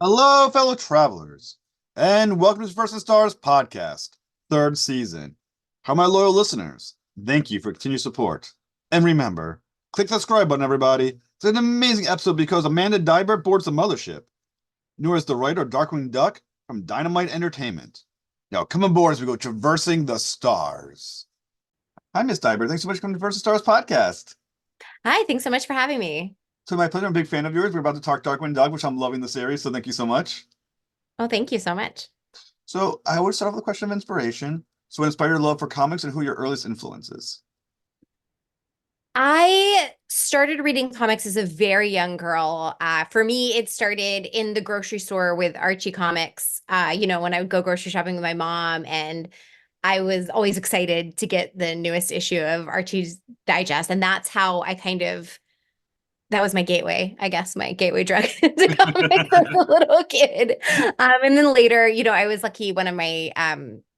Hello, fellow travelers, and welcome to First and Stars podcast, third season. How my loyal listeners, thank you for continued support. And remember, click the subscribe button, everybody. It's an amazing episode because Amanda Deibert boards the mothership, nor is the writer of Darkwing Duck from Dynamite Entertainment. Now, come aboard as we go traversing the stars. Hi, Miss Deibert. Thanks so much for coming to First and Stars podcast. Hi, thanks so much for having me. So, my pleasure. I'm a big fan of yours. We're about to talk Darkwing Duck, which I'm loving the series, so thank you so much. Oh, thank you so much. So I always start off with a question of inspiration. So what inspired your love for comics and who are your earliest influences? I started reading comics as a very young girl. For me, it started in the grocery store with Archie comics. When I would go grocery shopping with my mom, and I was always excited to get the newest issue of Archie's Digest. And that's how that was my gateway, I guess, my gateway drug to comics as a little kid. And then later, I was lucky. One of my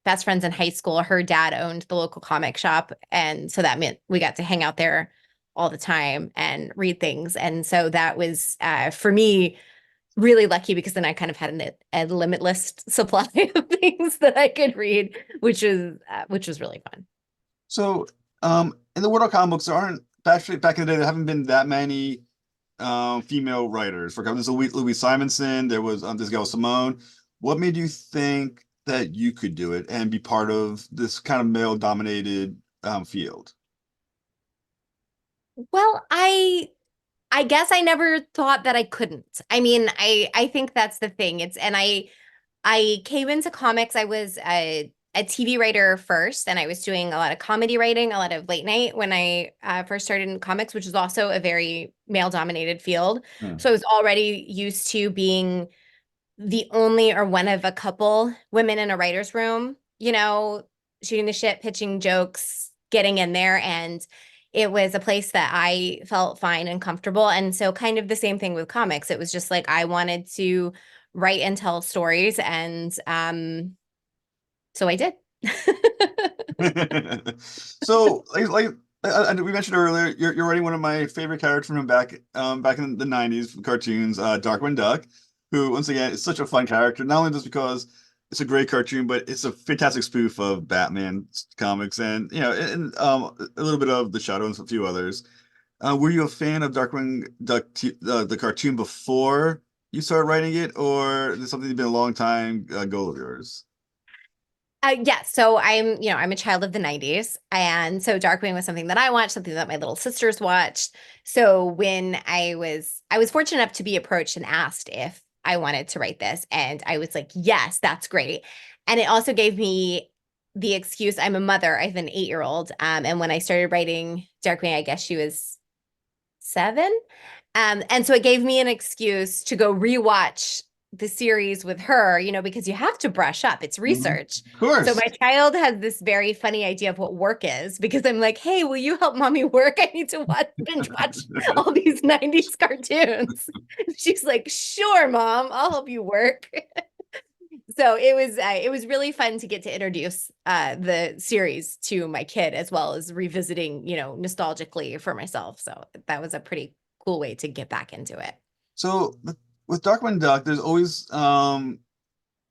best friends in high school, her dad owned the local comic shop. And so that meant we got to hang out there all the time and read things. And so that was, for me, really lucky because then I kind of had a limitless supply of things that I could read, which was really fun. So in the world of comic books, there aren't actually back in the day there haven't been that many female writers. For example, there's Louise Simonson, there was this gal Simone. What made you think that you could do it and be part of this kind of male-dominated field? Well, I guess I never thought that I couldn't. I mean, I think that's the thing. I came into comics. I was a TV writer first, and I was doing a lot of comedy writing, a lot of late night when I first started in comics, which is also a very male-dominated field. Hmm. So I was already used to being the only or one of a couple women in a writer's room, shooting the shit, pitching jokes, getting in there. And it was a place that I felt fine and comfortable. And so, kind of the same thing with comics. It was just like I wanted to write and tell stories. And so I did. So we mentioned earlier, you're writing one of my favorite characters from back in the 90s cartoons, Darkwing Duck, who once again is such a fun character, not only just because it's a great cartoon, but it's a fantastic spoof of Batman comics and a little bit of The Shadow and a few others. Were you a fan of Darkwing Duck the cartoon before you started writing it, or is it something that's been a long time goal of yours? Yeah, so I'm a child of the 90s. And so Darkwing was something that I watched, something that my little sisters watched. So when I was fortunate enough to be approached and asked if I wanted to write this. And I was like, yes, that's great. And it also gave me the excuse. I'm a mother. I have an 8-year-old. And when I started writing Darkwing, I guess she was 7. And so it gave me an excuse to go rewatch the series with her, because you have to brush up. It's Mhm. research. Of So course. my child has this very funny idea of what work is because I'm like, hey, will you help mommy work? I need to binge watch all these 90s cartoons. She's like, sure, mom, I'll help you work. So it was really fun to get to introduce the series to my kid as well as revisiting, nostalgically for myself. So that was a pretty cool way to get back into it. So with Darkwing Duck, there's always a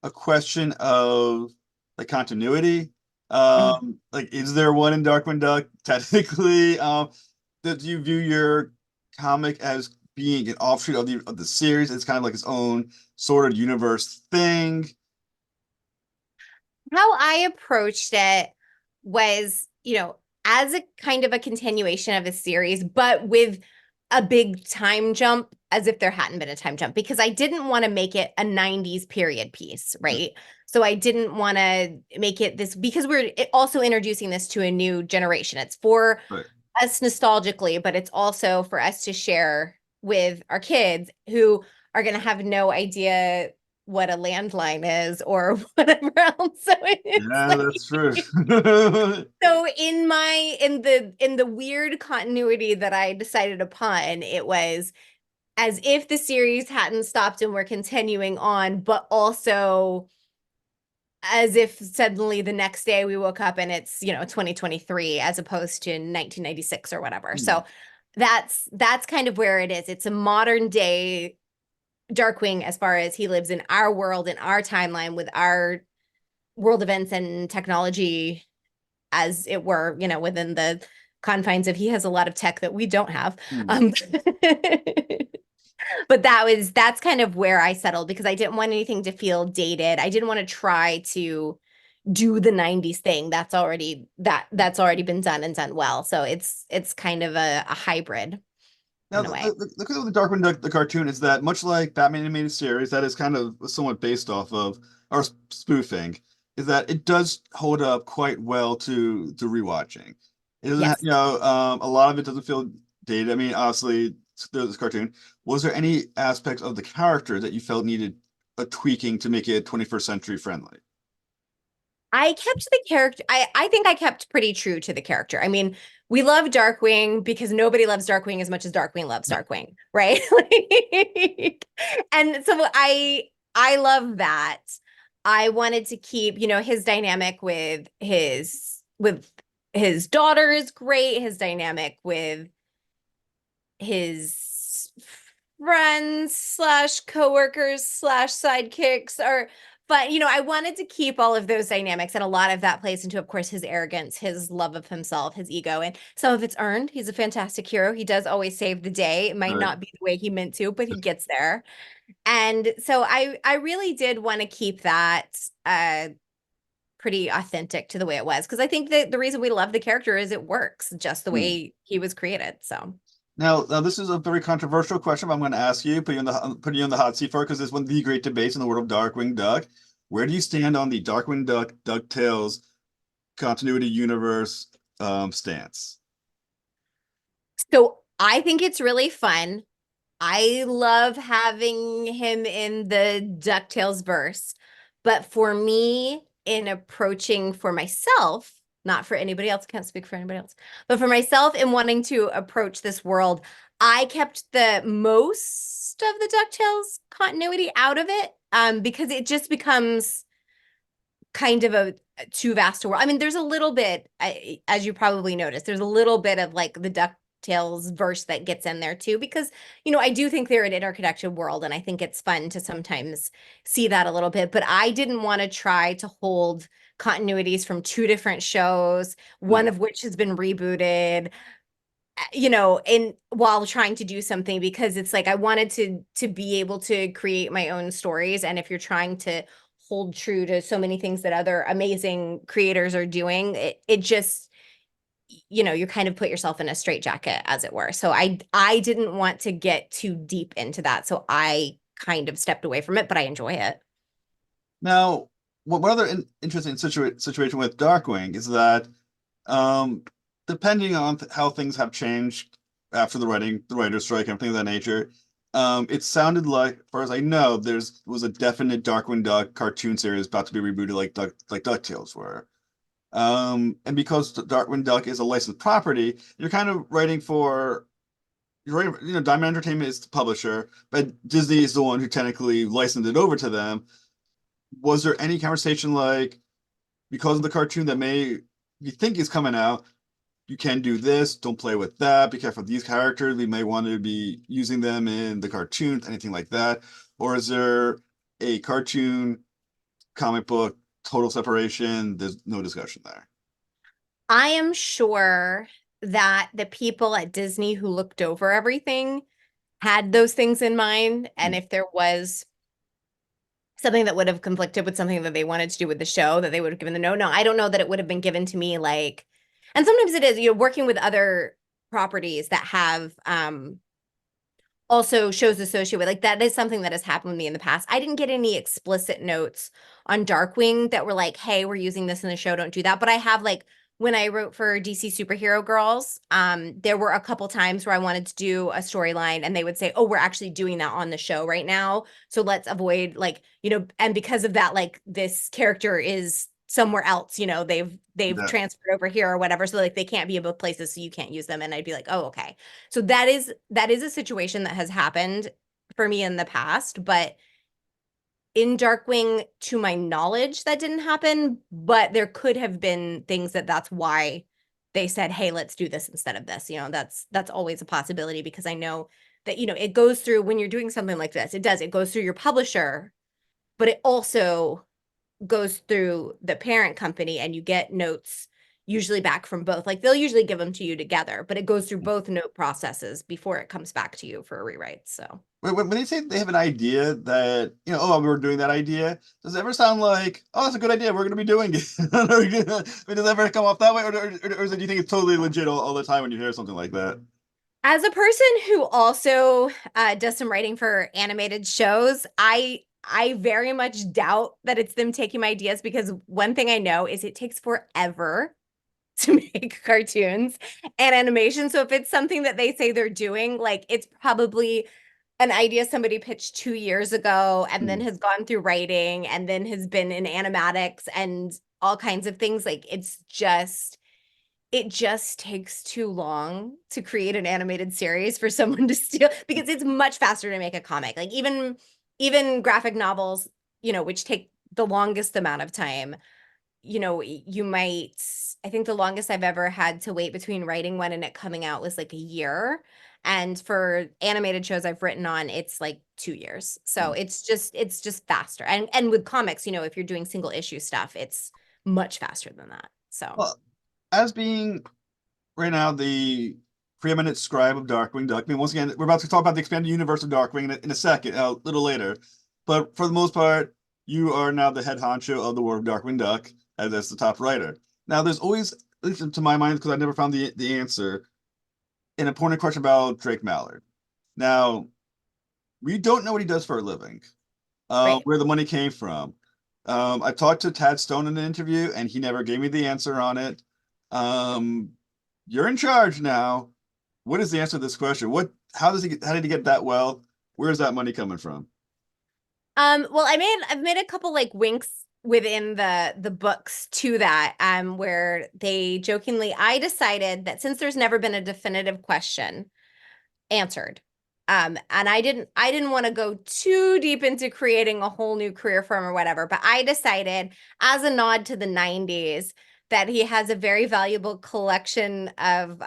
question of like continuity. Mhm. Like, is there one in Darkwing Duck? Technically, do you view your comic as being an offshoot of the series? It's kind of like its own sort of universe thing. How I approached it was, as a kind of a continuation of a series, but with a big time jump as if there hadn't been a time jump because I didn't want to make it a 90s period piece, right? So I didn't want to make it this because we're also introducing this to a new generation. It's for Right. us nostalgically, but it's also for us to share with our kids who are going to have no idea what a landline is or whatever else. So it's Yeah, like that's true. so in the weird continuity that I decided upon, it was as if the series hadn't stopped and we're continuing on, but also as if suddenly the next day we woke up and it's 2023 as opposed to 1996 or whatever. Hmm. So that's kind of where it is. It's a modern day Darkwing as far as he lives in our world, in our timeline, with our world events and technology, as it were, within the confines of he has a lot of tech that we don't have. Hmm. Um, but that's kind of where I settled because I didn't want anything to feel dated. I didn't want to try to do the 90s thing. That's already been done and done well. So it's kind of a hybrid Now, in a way. the good with the Darkwing Duck, the cartoon, is that much like Batman animated series, that is kind of somewhat based off of or spoofing, is that it does hold up quite well to rewatching. It doesn't have, Yes. a lot of it doesn't feel dated. I mean, obviously, there's this cartoon. Was there any aspects of the character that you felt needed a tweaking to make it 21st century friendly? I kept the character. I think I kept pretty true to the character. I mean, we love Darkwing because nobody loves Darkwing as much as Darkwing loves Darkwing, right? And so I love that. I wanted to keep, his dynamic with his daughter is great. His dynamic with his friends slash coworkers slash sidekicks are, but I wanted to keep all of those dynamics, and a lot of that plays into, of course, his arrogance, his love of himself, his ego, and some of it's earned. He's a fantastic hero. He does always save the day. It might Right. not be the way he meant to, but he gets there. And so I really did want to keep that pretty authentic to the way it was, because I think that the reason we love the character is it works just the Hmm. way he was created. So Now, this is a very controversial question, but I'm going to ask you, put you in the hot seat for it, because it's one of the great debates in the world of Darkwing Duck. Where do you stand on the Darkwing Duck DuckTales continuity universe stance? So I think it's really fun. I love having him in the DuckTales verse. But for me, in approaching for myself, not for anybody else, can't speak for anybody else, but for myself in wanting to approach this world, I kept the most of the DuckTales continuity out of it, because it just becomes kind of a too vast a world. I mean, there's a little bit, as you probably noticed, there's a little bit of like the DuckTales verse that gets in there too, because, I do think they're an interconnected world, and I think it's fun to sometimes see that a little bit. But I didn't want to try to hold continuities from two different shows, one Hmm. of which has been rebooted, in while trying to do something, because it's like I wanted to be able to create my own stories. And if you're trying to hold true to so many things that other amazing creators are doing, it just, you kind of put yourself in a straitjacket, as it were. So I didn't want to get too deep into that. So I kind of stepped away from it, but I enjoy it. Now, one other interesting situation with Darkwing is that, um, depending on how things have changed after the writer's strike and things of that nature, it sounded like, as far as I know, there's was a definite Darkwing Duck cartoon series about to be rebooted, like DuckTales were. And because Darkwing Duck is a licensed property, you're writing, Diamond Entertainment is the publisher, but Disney is the one who technically licensed it over to them. Was there any conversation like, because of the cartoon that may you think is coming out, you can do this, don't play with that, be careful with these characters, we may want to be using them in the cartoons, anything like that? Or is there a cartoon, comic book, total separation? There's no discussion there. I am sure that the people at Disney who looked over everything had those things in mind. And Hmm. if there was something that would have conflicted with something that they wanted to do with the show, that they would have given the no. No, I don't know that it would have been given to me like, and sometimes it is, working with other properties that have also shows associated with, like, that is something that has happened with me in the past. I didn't get any explicit notes on Darkwing that were like, hey, we're using this in the show, don't do that. But I have, like, when I wrote for DC Superhero Girls, there were a couple times where I wanted to do a storyline and they would say, oh, we're actually doing that on the show right now. So let's avoid, like, and because of that, like, this character is somewhere else, they've Yeah. transferred over here or whatever. So like they can't be in both places, so you can't use them. And I'd be like, oh, okay. So that is a situation that has happened for me in the past, but in Darkwing, to my knowledge, that didn't happen, but there could have been things that's why they said, "Hey, let's do this instead of this." That's always a possibility, because I know that, it goes through when you're doing something like this. It goes through your publisher, but it also goes through the parent company and you get notes usually back from both. Like they'll usually give them to you together, but it goes through both note processes before it comes back to you for a rewrite. So When they say they have an idea that, oh, we're doing that idea, does it ever sound like, oh, that's a good idea, we're going to be doing it? I mean, does it ever come off that way? Or do you think it's totally legit all the time when you hear something like that? as a person who also does some writing for animated shows, I very much doubt that it's them taking my ideas, because one thing I know is it takes forever to make cartoons and animation. So if it's something that they say they're doing, like it's probably an idea somebody pitched 2 years ago and then Hmm. has gone through writing and then has been in animatics and all kinds of things. Like it just takes too long to create an animated series for someone to steal, because it's much faster to make a comic. Like even graphic novels, which take the longest amount of time, you might, I think the longest I've ever had to wait between writing one and it coming out was like a year. And for animated shows I've written on, it's like 2 years. So it's just faster. And with comics, if you're doing single issue stuff, it's much faster than that. So Well, as being right now the preeminent scribe of Darkwing Duck, I mean, once again, we're about to talk about the expanded universe of Darkwing in a second, a little later. But for the most part, you are now the head honcho of the world of Darkwing Duck, as the top writer. Now, there's always, at least to my mind, because I never found the answer, an important question about Drake Mallard. Now, we don't know what he does for a living, right. where the money came from. I talked to Tad Stone in an interview, and he never gave me the answer on it. Um, you're in charge now. What is the answer to this question? How did he get that well? Where's that money coming from? Well, I've made a couple like winks within the books to that, where they jokingly, I decided that since there's never been a definitive question answered, and I didn't want to go too deep into creating a whole new career for him or whatever, but I decided as a nod to the 90s that he has a very valuable collection of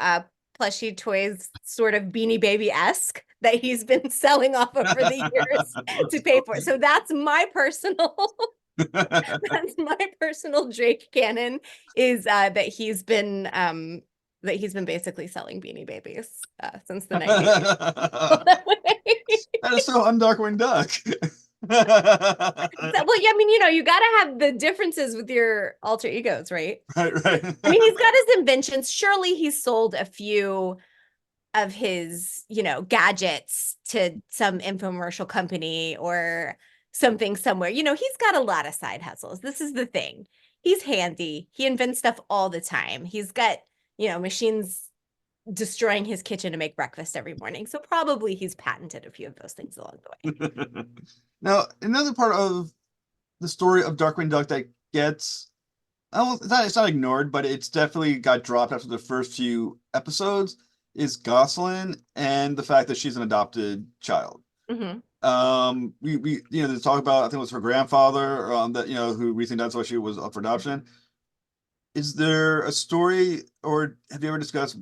plushy toys, sort of Beanie Baby-esque, that he's been selling off over the years to pay for it. So that's my personal that's my personal Drake canon, is that he's been basically selling Beanie Babies since the 90s. That is so undarkwing Duck. Well, yeah, I mean, you got to have the differences with your alter egos, right? Right, right. I mean, he's got his inventions. Surely he's sold a few of his, gadgets to some infomercial company or something somewhere. He's got a lot of side hustles. This is the thing. He's handy. He invents stuff all the time. He's got, machines destroying his kitchen to make breakfast every morning. So probably he's patented a few of those things along the way. Now, another part of the story of Darkwing Duck that gets, I don't, it's not ignored, but it's definitely got dropped after the first few episodes, is Gossalyn and the fact that she's an adopted child. Mhm. We they talk about, I think it was her grandfather, that who recently died, so she was up for adoption. Is there a story, or have you ever discussed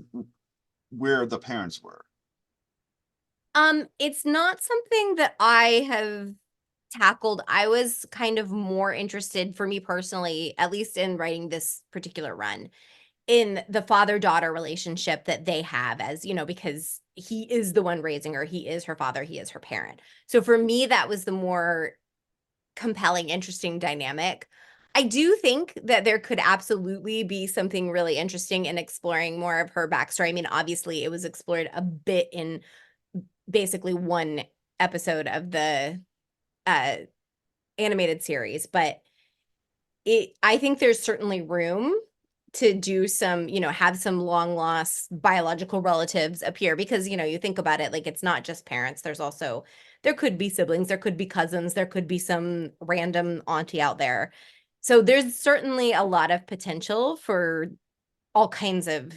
where the parents were? It's not something that I have tackled. I was kind of more interested, for me personally, at least in writing this particular run, in the father-daughter relationship that they have, as because he is the one raising her, he is her father, he is her parent. So for me, that was the more compelling, interesting dynamic. I do think that there could absolutely be something really interesting in exploring more of her backstory. I mean, obviously, it was explored a bit in basically one episode of the uh animated series, but I think there's certainly room to do some, have some long lost biological relatives appear, because, you think about it, like it's not just parents. There could be siblings, there could be cousins, there could be some random auntie out there. So there's certainly a lot of potential for all kinds of,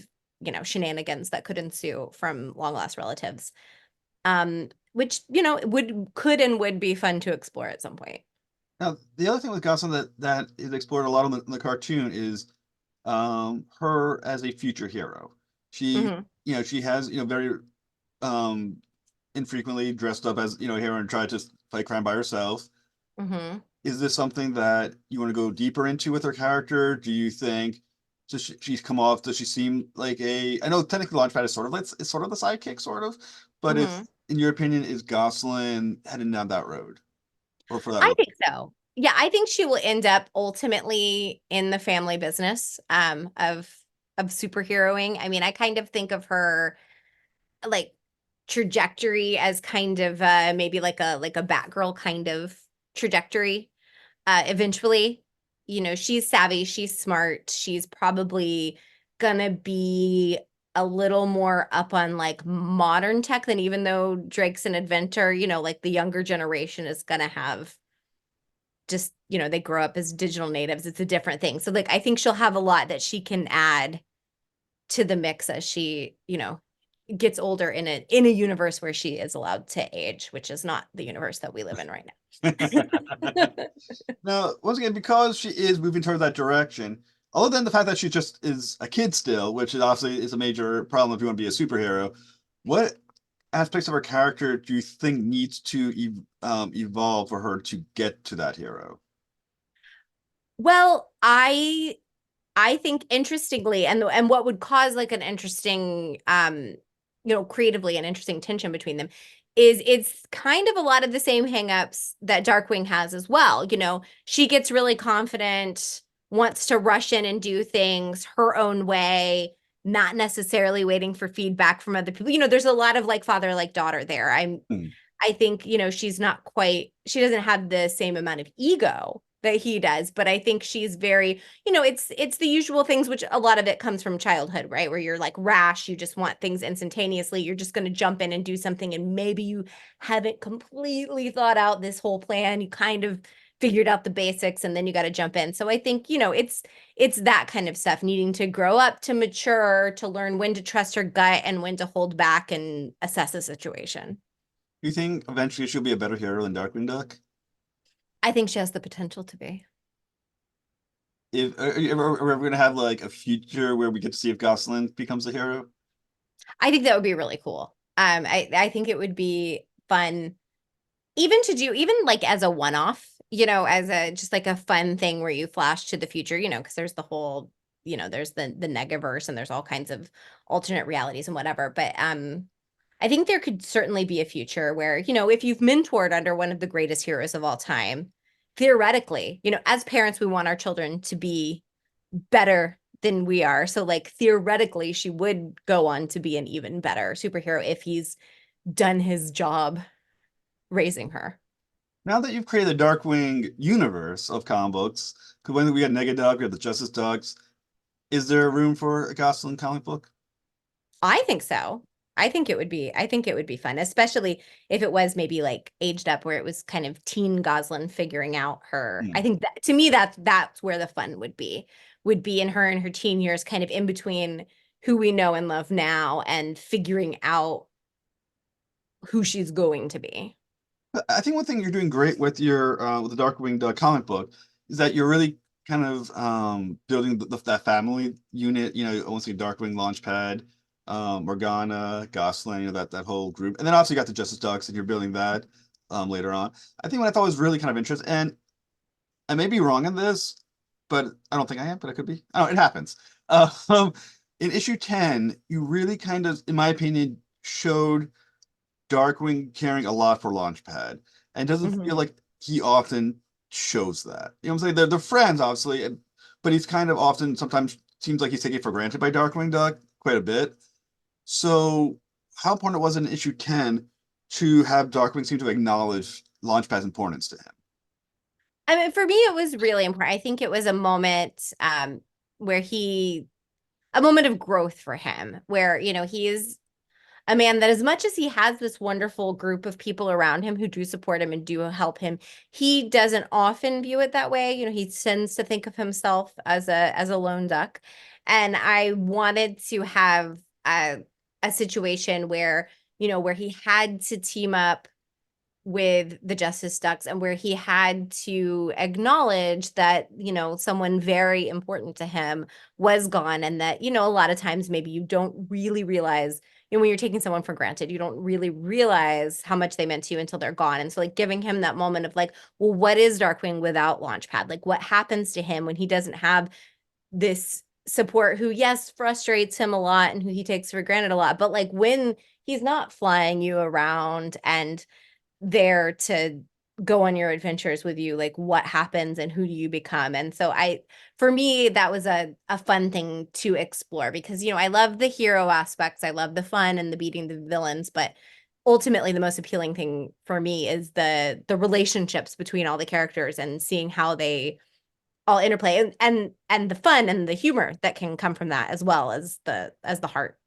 shenanigans that could ensue from long lost relatives. Which, could and would be fun to explore at some point. Now, the other thing with Gosling that is explored a lot in the cartoon is her as a future hero. She, Mhm. she has, very, um, infrequently dressed up as, a hero and tried to fight crime by herself. Hmm. Is this something that you want to go deeper into with her character? Do you think she's come off? Does she seem like a? I know technically Launchpad is sort of it's sort of the sidekick, sort of, but if Hmm. in your opinion, is Gosselin heading down that road or for that I role? think so. Yeah, I think she will end up ultimately in the family business of superheroing. I mean, I kind of think of her like trajectory as kind of maybe like a Batgirl kind of trajectory. Eventually, she's savvy, she's smart, she's probably gonna be a little more up on like modern tech than even though Drake's an inventor, like the younger generation is gonna have just, they grow up as digital natives. It's a different thing. So like I think she'll have a lot that she can add to the mix as she, gets older in a universe where she is allowed to age, which is not the universe that we live in right now. Now, once again, because she is moving toward that direction, other than the fact that she just is a kid still, which is obviously is a major problem if you want to be a superhero, what aspects of her character do you think needs to evolve for her to get to that hero? Well, I think interestingly, and what would cause like an interesting, creatively an interesting tension between them is it's kind of a lot of the same hangups that Darkwing has as well. She gets really confident, wants to rush in and do things her own way, not necessarily waiting for feedback from other people. There's a lot of like father, like daughter there. Hmm. I think, she's not quite, she doesn't have the same amount of ego that he does, but I think she's very, it's the usual things, which a lot of it comes from childhood, right? Where you're like rash, you just want things instantaneously. You're just going to jump in and do something. And maybe you haven't completely thought out this whole plan. You kind of figured out the basics and then you got to jump in. So I think, it's that kind of stuff, needing to grow up, to mature, to learn when to trust her gut and when to hold back and assess a situation. Do you think eventually she'll be a better hero than Darkwing Duck? I think she has the potential to be. If are we ever gonna have like a future where we get to see if Gosselin becomes a hero? I think that would be really cool. I think it would be fun even to do even like as a one-off, as a just like a fun thing where you flash to the future, because there's the whole, there's the negaverse and there's all kinds of alternate realities and whatever. But I think there could certainly be a future where, if you've mentored under one of the greatest heroes of all time, theoretically, as parents, we want our children to be better than we are. So like theoretically, she would go on to be an even better superhero if he's done his job raising her. Now that you've created the Darkwing universe of comic books, because when we got Negaduck, we have the Justice Dogs, is there room for a Gosselin comic book? I think so. I think it would be fun, especially if it was maybe like aged up where it was kind of teen Gosling figuring out her. I Hmm. think that to me that's where the fun would be in her teen years, kind of in between who we know and love now and figuring out who she's going to be. I think one thing you're doing great with your with the Darkwing Duck comic book is that you're really kind of building that family unit. Obviously Darkwing Launchpad, Morgana, Gosling, that whole group, and then obviously you got the Justice Dogs, and you're building that later on. I think what I thought was really kind of interesting, and I may be wrong in this, but I don't think I am, but I could be. Oh, it happens. Um, in issue 10, you really kind of, in my opinion, showed Darkwing caring a lot for Launchpad, and doesn't feel Mhm. like he often shows that. You know what I'm saying? They're friends, obviously, but he's kind of often sometimes seems like he's taken for granted by Darkwing Duck quite a bit. So, how important it was in issue 10 to have Darkwing seem to acknowledge Launchpad's importance to him? I mean, for me, it was really important. I think it was a moment where a moment of growth for him, where, he is a man that as much as he has this wonderful group of people around him who do support him and do help him, he doesn't often view it that way. He tends to think of himself as a lone duck. And I wanted to have a situation where, where he had to team up with the Justice Ducks and where he had to acknowledge that, someone very important to him was gone and that, a lot of times maybe you don't really realize, when you're taking someone for granted, you don't really realize how much they meant to you until they're gone. And so like giving him that moment of like, well, what is Darkwing without Launchpad? Like what happens to him when he doesn't have this support who, yes, frustrates him a lot and who he takes for granted a lot, but like when he's not flying you around and there to go on your adventures with you, like what happens and who do you become? And so for me, that was a fun thing to explore because, I love the hero aspects. I love the fun and the beating the villains, but ultimately the most appealing thing for me is the relationships between all the characters and seeing how they all interplay and the fun and the humor that can come from that as well as the heart.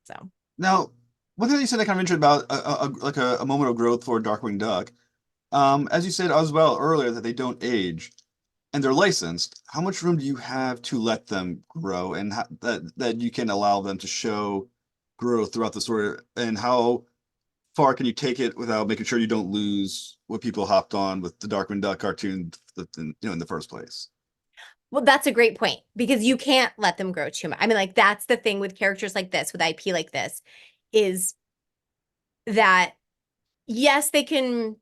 So Now, one thing you said I kind of mentioned about like a moment of growth for Darkwing Duck. As you said as well earlier, that they don't age and they're licensed. How much room do you have to let them grow and that you can allow them to show growth throughout the story? And how far can you take it without making sure you don't lose what people hopped on with the Darkwing Duck cartoon, in the first place? well, that's a great point because you can't let them grow too much. I mean, like that's the thing with characters like this, with IP like this, is that yes, they can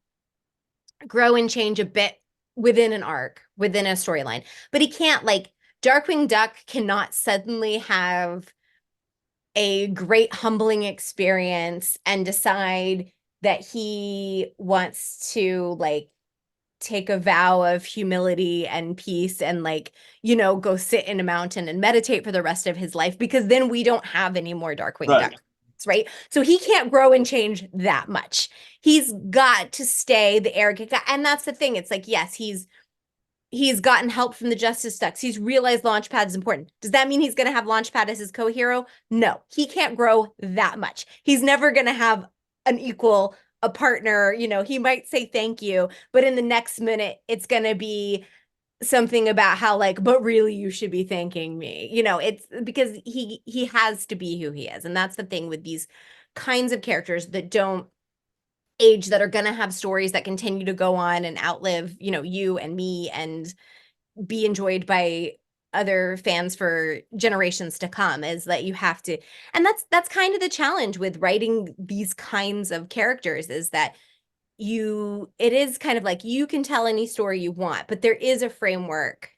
grow and change a bit within an arc, within a storyline, but he can't like Darkwing Duck cannot suddenly have a great humbling experience and decide that he wants to like take a vow of humility and peace and like, go sit in a mountain and meditate for the rest of his life because then we don't have any more Darkwing Right. Duck. Right. So he can't grow and change that much. He's got to stay the arrogant guy. And that's the thing. It's like, yes, he's gotten help from the Justice Ducks. He's realized Launchpad is important. Does that mean he's going to have Launchpad as his co-hero? No, he can't grow that much. He's never going to have an equal, a partner. He might say thank you, but in the next minute, it's going to be something about how like, but really you should be thanking me. It's because he has to be who he is. And that's the thing with these kinds of characters that don't age, that are going to have stories that continue to go on and outlive, you and me and be enjoyed by other fans for generations to come, is that you have to, and that's kind of the challenge with writing these kinds of characters, is that it is kind of like you can tell any story you want, but there is a framework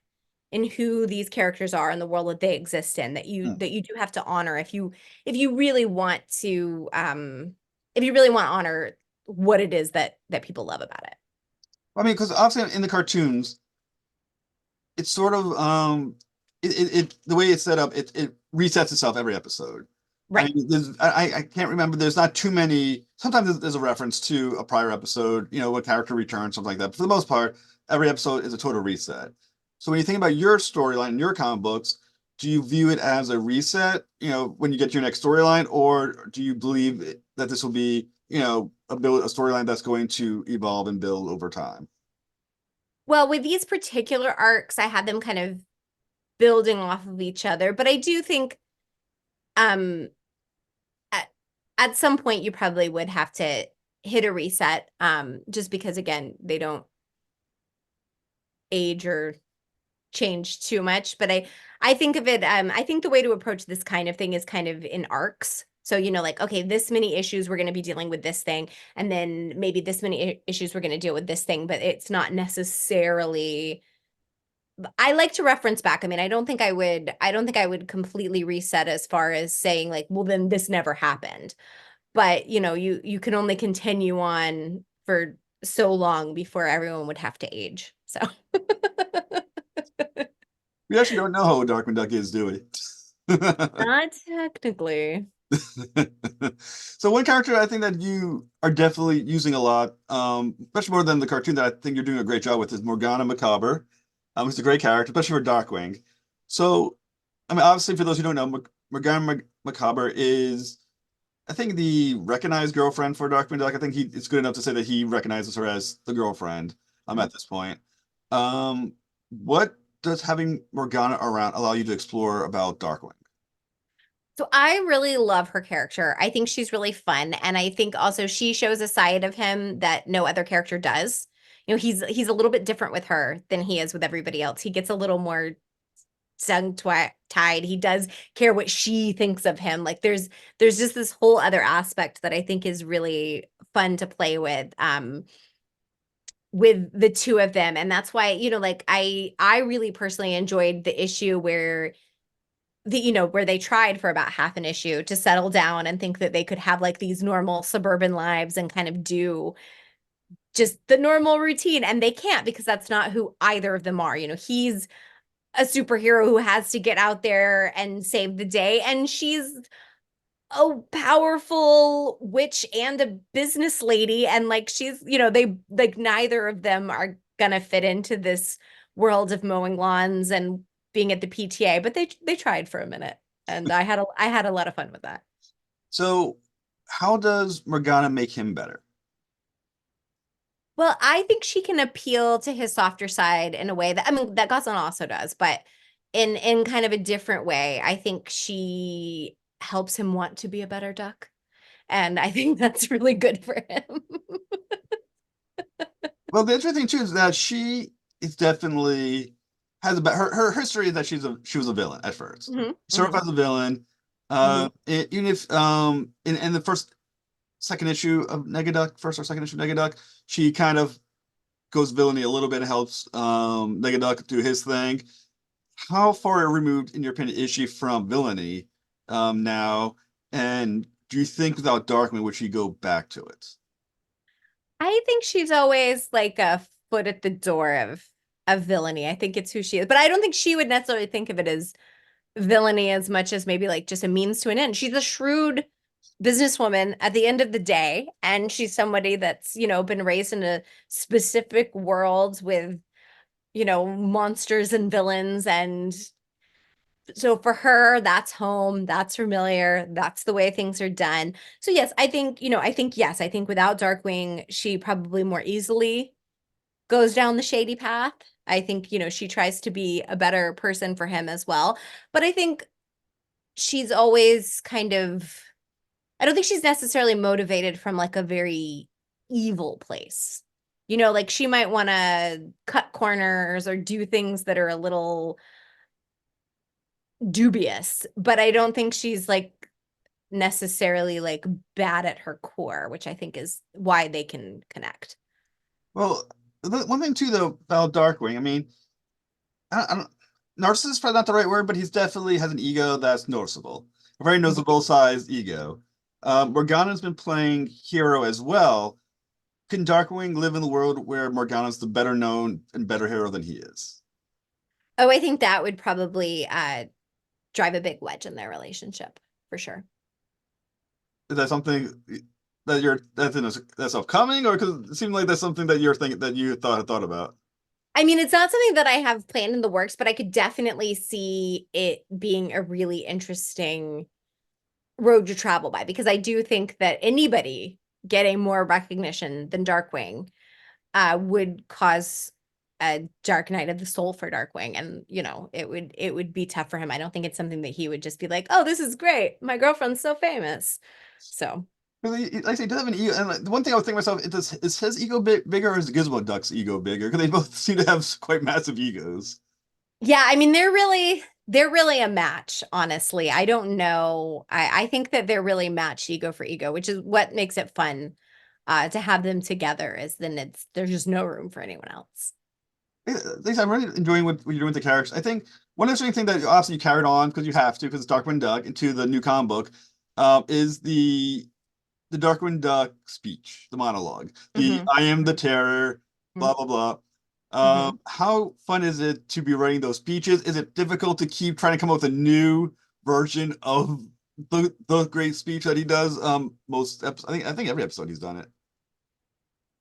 in who these characters are in the world that they exist in that you Hmm. that you do have to honor if you really want to if you really want to honor what it is that people love about it. I mean, because obviously in the cartoons, it's sort of the way it's set up, it resets itself every episode. I Right. mean, I can't remember. There's not too many. Sometimes there's a reference to a prior episode, a character return, something like that. But for the most part, every episode is a total reset. So when you think about your storyline, your comic books, do you view it as a reset, when you get to your next storyline, or do you believe that this will be, a storyline that's going to evolve and build over time? Well, with these particular arcs, I had them kind of building off of each other, but I do think um at, at some point you probably would have to hit a reset, just because again, they don't age or change too much. But I think of it, I think the way to approach this kind of thing is kind of in arcs. So, like, okay, this many issues we're going to be dealing with this thing, and then maybe this many issues we're going to deal with this thing, but it's not necessarily. I like to reference back. I mean, I don't think I would completely reset as far as saying like, well, then this never happened. But, you can only continue on for so long before everyone would have to age. So We actually don't know how Darkwing Duck is, do we? not technically. So one character I think that you are definitely using a lot, especially more than the cartoon that I think you're doing a great job with, is Morgana Macabre. Who's a great character, especially for Darkwing. So, I mean, obviously, for those who don't know, Morgana Macabre is, I think, the recognized girlfriend for Darkwing Duck. I think it's good enough to say that he recognizes her as the girlfriend. At this point. What does having Morgana around allow you to explore about Darkwing? So I really love her character. I think she's really fun, and I think also she shows a side of him that no other character does. He's a little bit different with her than he is with everybody else. He gets a little more tied. He does care what she thinks of him. Like there's just this whole other aspect that I think is really fun to play with the two of them. And that's why, like I really personally enjoyed the issue where where they tried for about half an issue to settle down and think that they could have like these normal suburban lives and kind of do just the normal routine, and they can't because that's not who either of them are. He's a superhero who has to get out there and save the day, and she's a powerful witch and a business lady, and like she's they like neither of them are gonna fit into this world of mowing lawns and being at the PTA, but they tried for a minute, and I had a lot of fun with that. So, how does Morgana make him better? Well, I think she can appeal to his softer side in a way that, I mean, that Gossalyn also does, but in kind of a different way. I think she helps him want to be a better duck. And I think that's really good for him. Well, the interesting thing too is that she is definitely has her history is that she was a villain at first. Hmm. Started Hmm. off as a villain. Hmm. Even if in the second issue of Negaduck, first or second issue of Negaduck, she kind of goes villainy a little bit and helps Negaduck do his thing. How far removed, in your opinion, is she from villainy now? And do you think without Darkman would she go back to it? I think she's always like a foot at the door of villainy. I think it's who she is, but I don't think she would necessarily think of it as villainy as much as maybe like just a means to an end. She's a shrewd businesswoman at the end of the day, and she's somebody that's, been raised in a specific world with, monsters and villains. And so for her, that's home, that's familiar, that's the way things are done. So yes, yes, I think without Darkwing, she probably more easily goes down the shady path. I think, she tries to be a better person for him as well. But I think she's always kind of, I don't think she's necessarily motivated from like a very evil place. Like she might want to cut corners or do things that are a little dubious, but I don't think she's like necessarily like bad at her core, which I think is why they can connect. Well, one thing too, though, about Darkwing, I mean, I don't, narcissist is probably not the right word, but he's definitely has an ego that's noticeable, a very noticeable sized ego. Morgana's been playing hero as well. Can Darkwing live in the world where Morgana's the better known and better hero than he is? Oh, I think that would probably drive a big wedge in their relationship for sure. Is that something that's upcoming, or because it seemed like that's something that you're thinking that you thought about? I mean, it's not something that I have planned in the works, but I could definitely see it being a really interesting road to travel by, because I do think that anybody getting more recognition than Darkwing would cause a dark night of the soul for Darkwing, and it would be tough for him. I don't think it's something that he would just be like, "Oh, this is great. My girlfriend's so famous." So Really, like I say, he does have an ego. And like, the one thing I was thinking to myself is his ego bigger or is Gizmo Duck's ego bigger? Because they both seem to have quite massive egos. yeah, I mean they're really a match, honestly. I don't know. I think that they're really matched ego for ego, which is what makes it fun to have them together, is then there's just no room for anyone else. Lisa, I'm really enjoying what you're doing with the characters. I think one interesting thing that obviously you carried on because you have to, because it's Darkwing Duck, into the new comic book, is the Darkwing Duck speech, the monologue, the Hmm. "I am the terror," blah blah blah. Hmm. How fun is it to be writing those speeches? Is it difficult to keep trying to come up with a new version of the great speech that he does? Most episodes, I think every episode he's done it.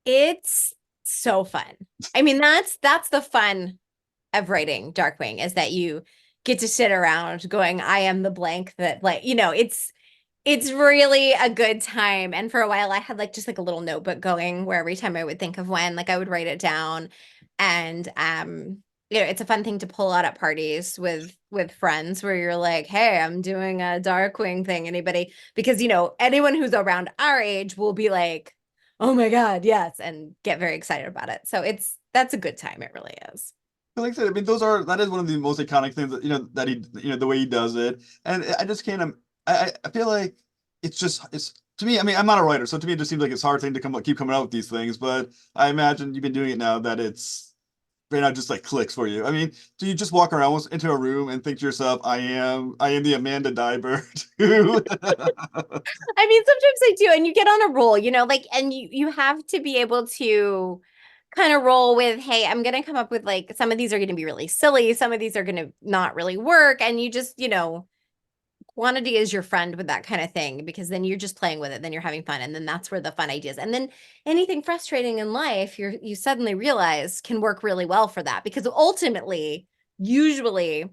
It's so fun. I mean, that's the fun of writing Darkwing, is that you get to sit around going, I am the blank that, like, it's really a good time. And for a while I had like just like a little notebook going where every time I would think of when, like I would write it down. And it's a fun thing to pull out at parties with friends where you're like, hey, I'm doing a Darkwing thing. Anybody? Because anyone who's around our age will be like, oh my God, yes, and get very excited about it. So that's a good time. It really is. But like I said, I mean, that is one of the most iconic things that that he the way he does it, and I just can't. I feel like it's to me. I mean, I'm not a writer, so to me, it just seems like it's a hard thing to keep coming out with these things. But I imagine you've been doing it now that it's right now just like clicks for you. I mean, do you just walk around into a room and think to yourself, I am the Amanda Deibert who I mean, sometimes I do, and you get on a roll, like, and you have to be able to kind of roll with, hey, I'm gonna come up with like some of these are gonna be really silly, some of these are gonna not really work, and you just, quantity is your friend with that kind of thing because then you're just playing with it, then you're having fun, and then that's where the fun ideas. And then anything frustrating in life, you suddenly realize can work really well for that because ultimately, usually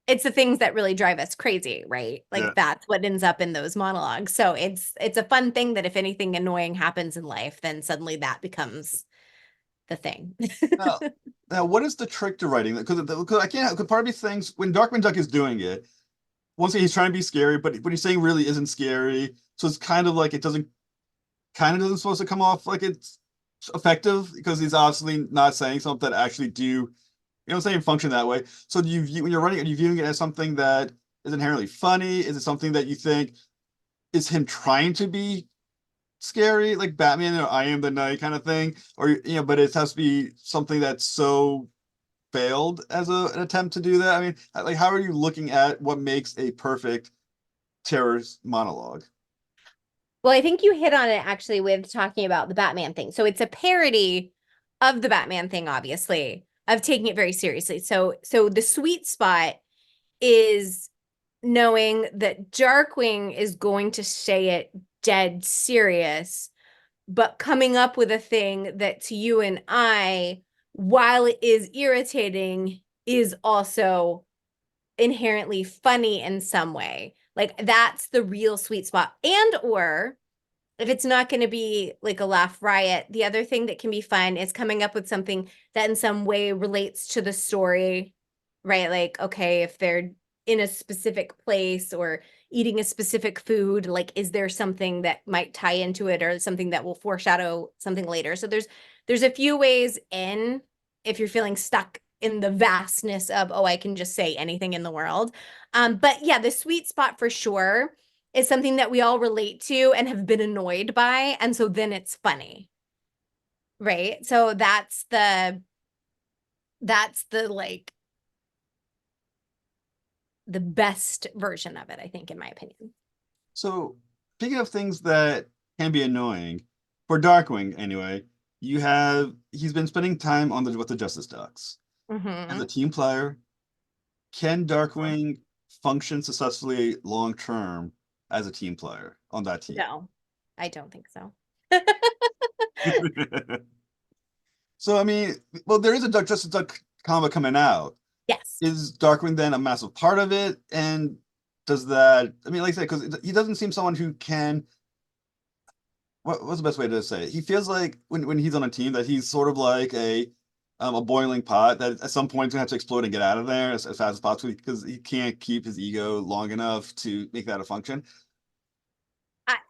it's the things that really drive us crazy, right? yeah. Like that's what ends up in those monologues. So it's a fun thing that if anything annoying happens in life, then suddenly that becomes the thing. Now, now, what is the trick to writing that? Because I can't. Because part of me thinks when Darkwing Duck is doing it, once again, he's trying to be scary, but what he's saying really isn't scary. So it's kind of like it doesn't kind of doesn't supposed to come off like it's effective because he's obviously not saying something that actually I'm saying, function that way. So do you view when you're running, are you viewing it as something that is inherently funny? Is it something that you think is him trying to be scary, like Batman or I Am the Night kind of thing? Or but it has to be something that's so failed as an attempt to do that. I mean, like how are you looking at what makes a perfect terror monologue? Well, I think you hit on it actually with talking about the Batman thing. So it's a parody of the Batman thing, obviously, of taking it very seriously. So the sweet spot is knowing that Darkwing is going to say it dead serious, but coming up with a thing that to you and I, while it is irritating, is also inherently funny in some way. Like that's the real sweet spot. And or if it's not going to be like a laugh riot, the other thing that can be fun is coming up with something that in some way relates to the story, right? Like, okay, if they're in a specific place or eating a specific food, like, is there something that might tie into it or something that will foreshadow something later? So there's a few ways in if you're feeling stuck in the vastness of, oh, I can just say anything in the world. But yeah, the sweet spot for sure is something that we all relate to and have been annoyed by. And so then it's funny. Right. So that's the like the best version of it, I think, in my opinion. So speaking of things that can be annoying, for Darkwing anyway, he's been spending time on the with the Justice Ducks. As a Mm-hmm. team player, can Darkwing function successfully long term as a team player on that team? No, I don't think so. So I mean, well, there is a Justice Duck comic coming out. Yes. Is Darkwing then a massive part of it? And does that? I mean, like I said, because he doesn't seem someone who can. What's the best way to say it? He feels like when he's on a team that he's sort of like a boiling pot that at some point he's gonna have to explode and get out of there as fast as possible because he can't keep his ego long enough to make that a function.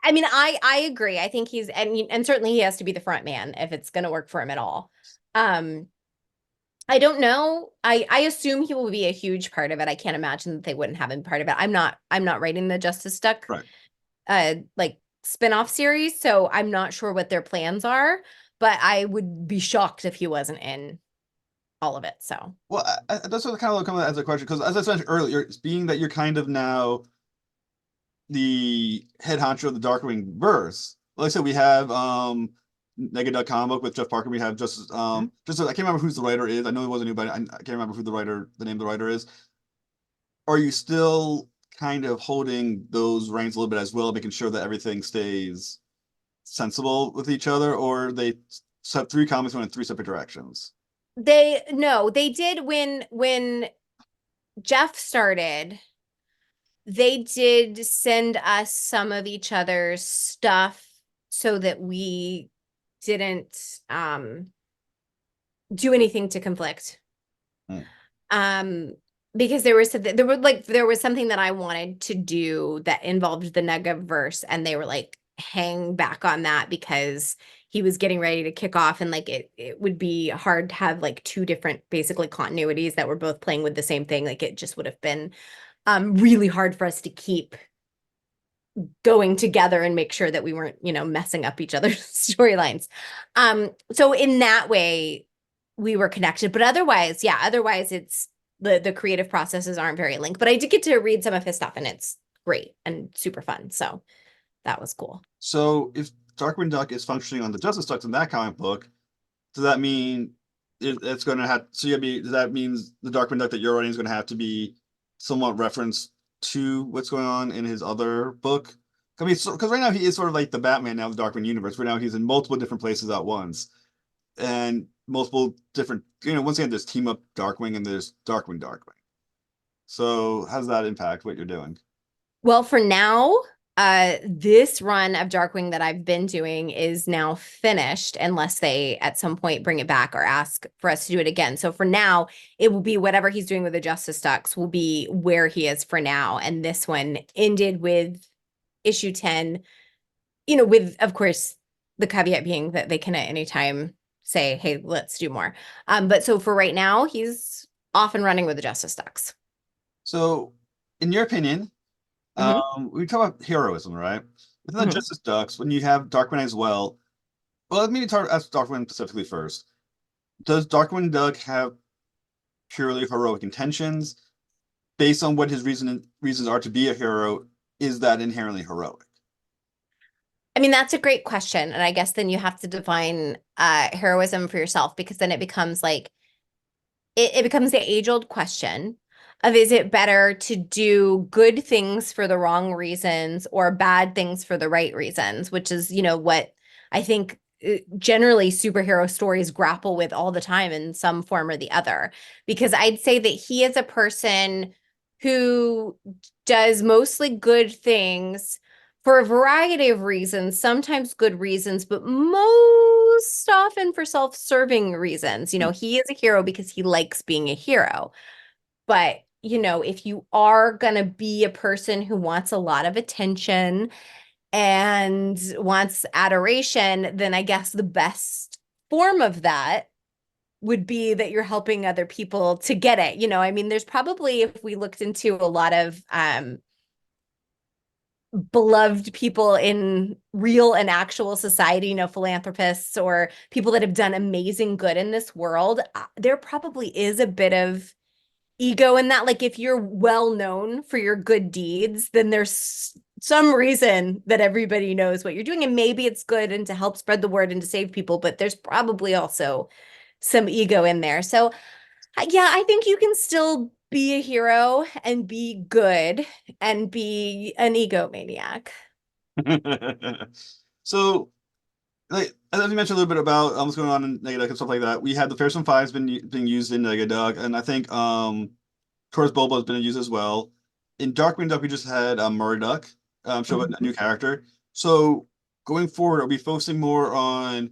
I mean, I agree. I think he's and certainly he has to be the front man if it's going to work for him at all. Um, I don't know. I assume he will be a huge part of it. I can't imagine that they wouldn't have him part of it. I'm not writing the Justice Duck Right. like spin-off series, so I'm not sure what their plans are, but I would be shocked if he wasn't in all of it. So Well, that's what kind of come as a question because as I mentioned earlier, being that you're kind of now the head honcho of the Darkwing verse. Like I said, we have Negaduck comic book with Jeff Parker. We have just I can't remember who's the writer is. I know it wasn't anybody. I can't remember who the name of the writer is. Are you still kind of holding those reins a little bit as well, making sure that everything stays sensible with each other, or they set three comics went in three separate directions? they no, they did when Jeff started. They did send us some of each other's stuff so that we didn't do anything to conflict. Hmm. Um because there was something that I wanted to do that involved the Nega verse and they were like hang back on that because he was getting ready to kick off, and like it would be hard to have like two different basically continuities that were both playing with the same thing. Like it just would have been really hard for us to keep going together and make sure that we weren't, messing up each other's storylines. So in that way, we were connected. But otherwise, yeah, otherwise it's the creative processes aren't very linked. But I did get to read some of his stuff, and it's great and super fun. So that was cool. So if Darkwing Duck is functioning on the Justice Ducks in that comic book, does that mean it's going to have? So does that means the Darkwing Duck that you're writing is going to have to be somewhat referenced to what's going on in his other book? I mean, because right now he is sort of like the Batman now of the Darkwing universe. Right now he's in multiple different places at once, and multiple different. Once again, there's Team Up Darkwing and there's Darkwing. So how does that impact what you're doing? Well, for now, this run of Darkwing that I've been doing is now finished, unless they at some point bring it back or ask for us to do it again. So for now, it will be whatever he's doing with the Justice Ducks will be where he is for now. And this one ended with issue 10, with, of course, the caveat being that they can at any time say, hey, let's do more. But so for right now, he's off and running with the Justice Ducks. So, in your opinion, Mhm. we talk about heroism, right? Within the Mhm. Justice Ducks, when you have Darkwing as well, let me ask Darkwing specifically first. Does Darkwing Duck have purely heroic intentions? Based on what his reasons are to be a hero, is that inherently heroic? I mean, that's a great question. And I guess then you have to define heroism for yourself, because then it becomes like it becomes the age-old question of, is it better to do good things for the wrong reasons or bad things for the right reasons, which is, what I think generally superhero stories grapple with all the time in some form or the other. Because I'd say that he is a person who does mostly good things for a variety of reasons, sometimes good reasons, but most often for self-serving reasons. He is a hero because he likes being a hero. But, if you are going to be a person who wants a lot of attention and wants adoration, then I guess the best form of that would be that you're helping other people to get it. I mean, there's probably, if we looked into a lot of beloved people in real and actual society, philanthropists or people that have done amazing good in this world, there probably is a bit of ego in that. Like if you're well known for your good deeds, then there's some reason that everybody knows what you're doing. And maybe it's good and to help spread the word and to save people, but there's probably also some ego in there. So yeah, I think you can still be a hero and be good and be an egomaniac. So, like, as you mentioned a little bit about what's going on in Negaduck and stuff like that, we had the Fearsome Fives being used in Negaduck, and I think Taurus Bulba has been used as well. In Darkwing Duck, we just had Murdoch show a new character. So, going forward, are we focusing more on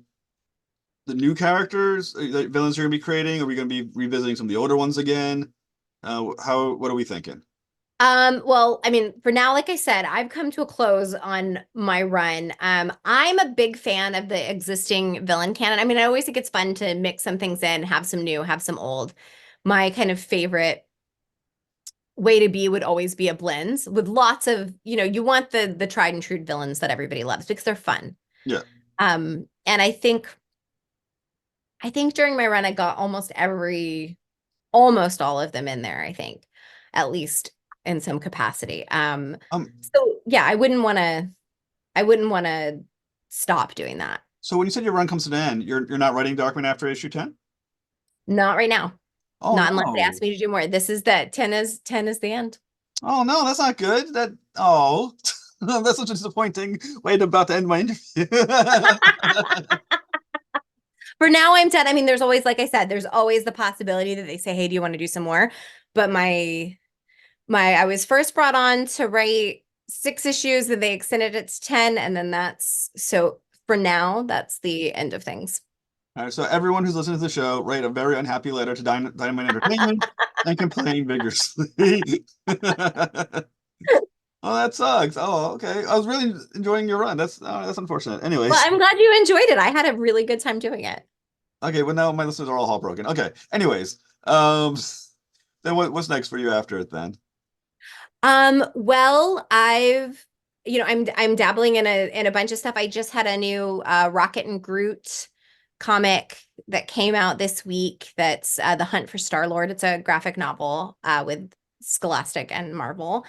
the new characters, like villains you're going to be creating? Are we going to be revisiting some of the older ones again? What are we thinking? Well, I mean, for now, like I said, I've come to a close on my run. I'm a big fan of the existing villain canon. I mean, I always think it's fun to mix some things in, have some new, have some old. My kind of favorite way to be would always be a blends with lots of, you want the tried and true villains that everybody loves because they're fun. Yeah. And I think during my run I got almost all of them in there, I think, at least in some capacity. Um, So yeah, I wouldn't want to stop doing that. so when you said your run comes to an end, you're not writing Darkman after issue 10? Not right now. Oh Not unless they ask no. me to do more. This is that 10 is the end. Oh no, that's not good. That's such a disappointing way to about to end my interview. For now, I'm done. I mean, there's always, like I said, there's always the possibility that they say, "Hey, do you want to do some more?" But I was first brought on to write 6 issues, and they extended it to 10, and then that's so for now, that's the end of things. All right, so everyone who's listening to the show, write a very unhappy letter to Dynamite Entertainment and complain vigorously. Oh, that sucks. Oh, okay. I was really enjoying your run. That's unfortunate. Well, Anyways, I'm glad you enjoyed it. I had a really good time doing it. okay. Well, now my listeners are all heartbroken. Okay. Anyways, um, then what's next for you after it then? Well, I'm dabbling in a bunch of stuff. I just had a new Rocket and Groot comic that came out this week. That's The Hunt for Star-Lord. It's a graphic novel with Scholastic and Marvel.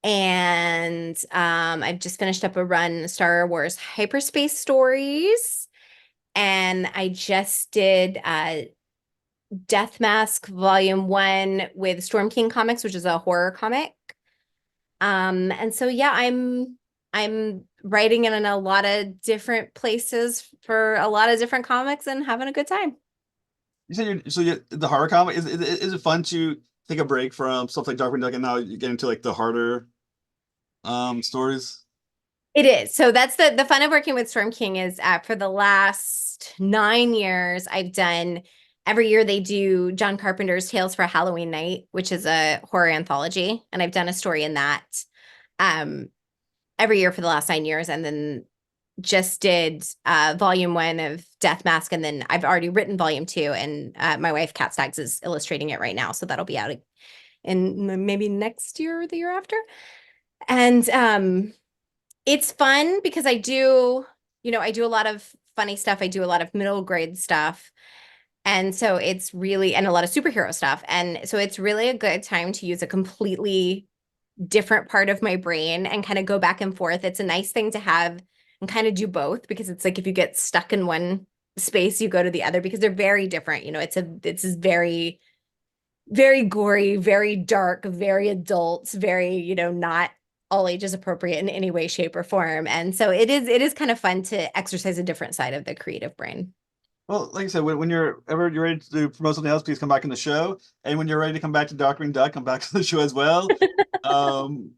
And I've just finished up a run Star Wars Hyperspace Stories. And I just did Death Mask Volume 1 with Storm King Comics, which is a horror comic. And so yeah, I'm writing in a lot of different places for a lot of different comics and having a good time. You said the horror comic is it fun to take a break from stuff like Darkwing Duck and now you get into like the harder stories? It is. So that's the fun of working with Storm King is for the last 9 years, I've done every year they do John Carpenter's Tales for Halloween Night, which is a horror anthology, and I've done a story in that um every year for the last 9 years, and then just did volume 1 of Death Mask, and then I've already written volume 2, and my wife Kat Staggs is illustrating it right now, so that'll be out in maybe next year or the year after. And it's fun because I do a lot of funny stuff. I do a lot of middle grade stuff. And so it's really, and a lot of superhero stuff. And so it's really a good time to use a completely different part of my brain and kind of go back and forth. It's a nice thing to have and kind of do both because it's like if you get stuck in one space, you go to the other because they're very different. It's this very, very gory, very dark, very adult, very, not all ages appropriate in any way, shape, or form. And so it is kind of fun to exercise a different side of the creative brain. Well, like I said, when you're ready to promote something else, please come back on the show. And when you're ready to come back to Darkwing Duck, come back to the show as well. Um,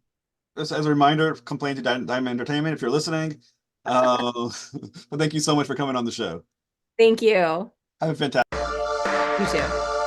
just as a reminder, complain to Diamond Entertainment if you're listening. But thank you so much for coming on the show. Thank you. Have a fantastic. You too.